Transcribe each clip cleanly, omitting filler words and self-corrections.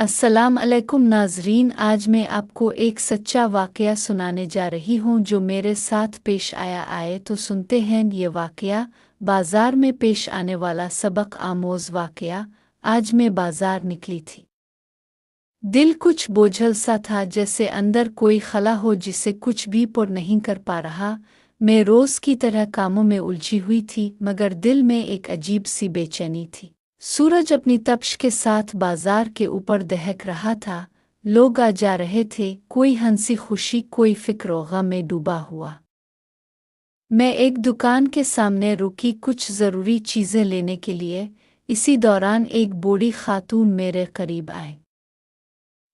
अस्सलाम अलैकुम नाजरीन, आज मैं आपको एक सच्चा वाकया सुनाने जा रही हूँ जो मेरे साथ पेश आया। आए तो सुनते हैं ये वाकया। बाजार में पेश आने वाला सबक आमोज वाकया। आज मैं बाजार निकली थी। दिल कुछ बोझल सा था, जैसे अंदर कोई खला हो जिसे कुछ भी पुर नहीं कर पा रहा। मैं रोज़ की तरह कामों में उलझी हुई थी, मगर दिल में एक अजीब सी बेचैनी थी। सूरज अपनी तपिश के साथ बाजार के ऊपर दहक रहा था। लोग आ जा रहे थे, कोई हंसी खुशी, कोई फिक्र व गम में डूबा हुआ। मैं एक दुकान के सामने रुकी कुछ ज़रूरी चीज़ें लेने के लिए। इसी दौरान एक बूढ़ी खातून मेरे करीब आई।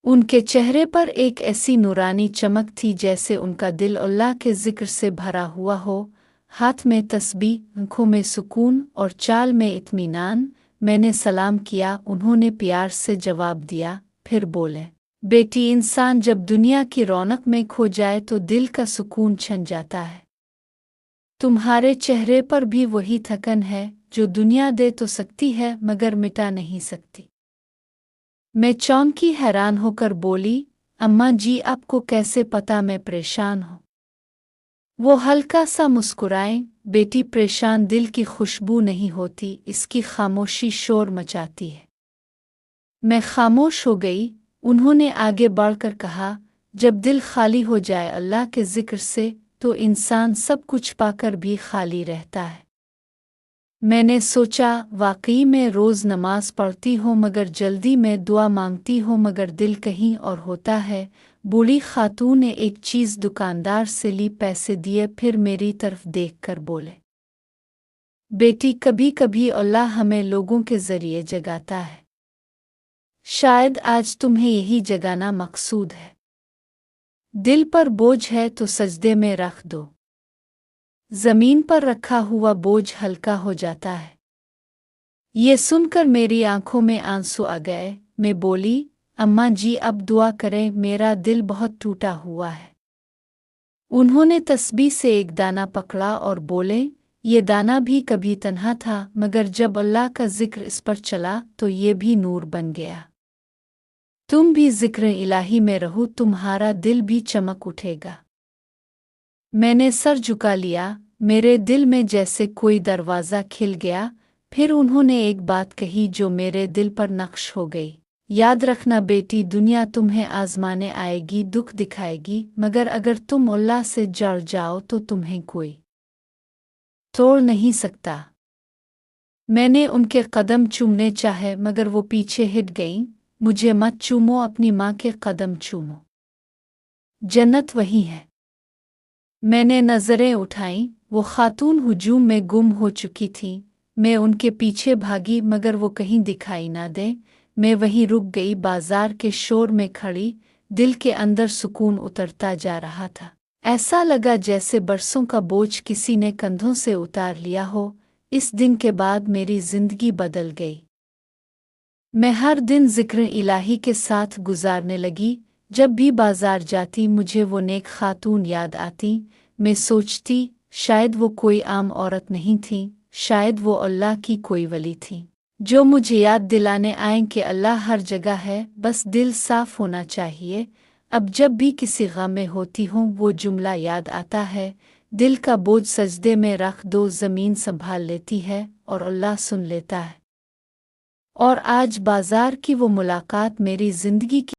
उनके चेहरे पर एक ऐसी नूरानी चमक थी जैसे उनका दिल अल्लाह के जिक्र से भरा हुआ हो। हाथ में तस्बीह, आंखों में सुकून और चाल में इत्मीनान। मैंने सलाम किया, उन्होंने प्यार से जवाब दिया, फिर बोले, बेटी, इंसान जब दुनिया की रौनक में खो जाए तो दिल का सुकून छिन जाता है। तुम्हारे चेहरे पर भी वही थकन है जो दुनिया दे तो सकती है मगर मिटा नहीं सकती। मैं चौंकी, हैरान होकर बोली, अम्मा जी, आपको कैसे पता मैं परेशान हूँ? वो हल्का सा मुस्कुराए, बेटी, परेशान दिल की खुशबू नहीं होती, इसकी खामोशी शोर मचाती है। मैं खामोश हो गई। उन्होंने आगे बढ़कर कहा, जब दिल खाली हो जाए अल्लाह के जिक्र से तो इंसान सब कुछ पाकर भी खाली रहता है। मैंने सोचा, वाकई में रोज़ नमाज पढ़ती हूँ मगर जल्दी में दुआ मांगती हूँ मगर दिल कहीं और होता है। बूढ़ी खातून ने एक चीज़ दुकानदार से ली, पैसे दिए, फिर मेरी तरफ देखकर बोले, बेटी, कभी कभी अल्लाह हमें लोगों के ज़रिए जगाता है। शायद आज तुम्हें यही जगाना मकसूद है। दिल पर बोझ है तो सजदे में रख दो। ज़मीन पर रखा हुआ बोझ हल्का हो जाता है। ये सुनकर मेरी आंखों में आंसू आ गए। मैं बोली, अम्मा जी, अब दुआ करें, मेरा दिल बहुत टूटा हुआ है। उन्होंने तस्बीह से एक दाना पकड़ा और बोले, ये दाना भी कभी तन्हा था मगर जब अल्लाह का जिक्र इस पर चला तो ये भी नूर बन गया। तुम भी जिक्र इलाही में रहो, तुम्हारा दिल भी चमक उठेगा। मैंने सर झुका लिया, मेरे दिल में जैसे कोई दरवाज़ा खिल गया। फिर उन्होंने एक बात कही जो मेरे दिल पर नक्श हो गई, याद रखना बेटी, दुनिया तुम्हें आजमाने आएगी, दुख दिखाएगी, मगर अगर तुम अल्लाह से जुड़ जाओ तो तुम्हें कोई तोड़ नहीं सकता। मैंने उनके कदम चूमने चाहे मगर वो पीछे हट गईं। मुझे मत चूमो, अपनी माँ के कदम चूमो, जन्नत वही है। मैंने नज़रें उठाईं, वो खातून हुजूम में गुम हो चुकी थी। मैं उनके पीछे भागी मगर वो कहीं दिखाई ना दे। मैं वहीं रुक गई, बाजार के शोर में खड़ी। दिल के अंदर सुकून उतरता जा रहा था। ऐसा लगा जैसे बरसों का बोझ किसी ने कंधों से उतार लिया हो। इस दिन के बाद मेरी जिंदगी बदल गई। मैं हर दिन जिक्र इलाही के साथ गुजारने लगी। जब भी बाजार जाती मुझे वो नेक खातून याद आती। मैं सोचती, शायद वो कोई आम औरत नहीं थी, शायद वो अल्लाह की कोई वली थी जो मुझे याद दिलाने आए कि अल्लाह हर जगह है, बस दिल साफ होना चाहिए। अब जब भी किसी गम में होती हूँ वो जुमला याद आता है, दिल का बोझ सजदे में रख दो, ज़मीन संभाल लेती है और अल्लाह सुन लेता है। और आज बाजार की वो मुलाकात मेरी जिंदगी की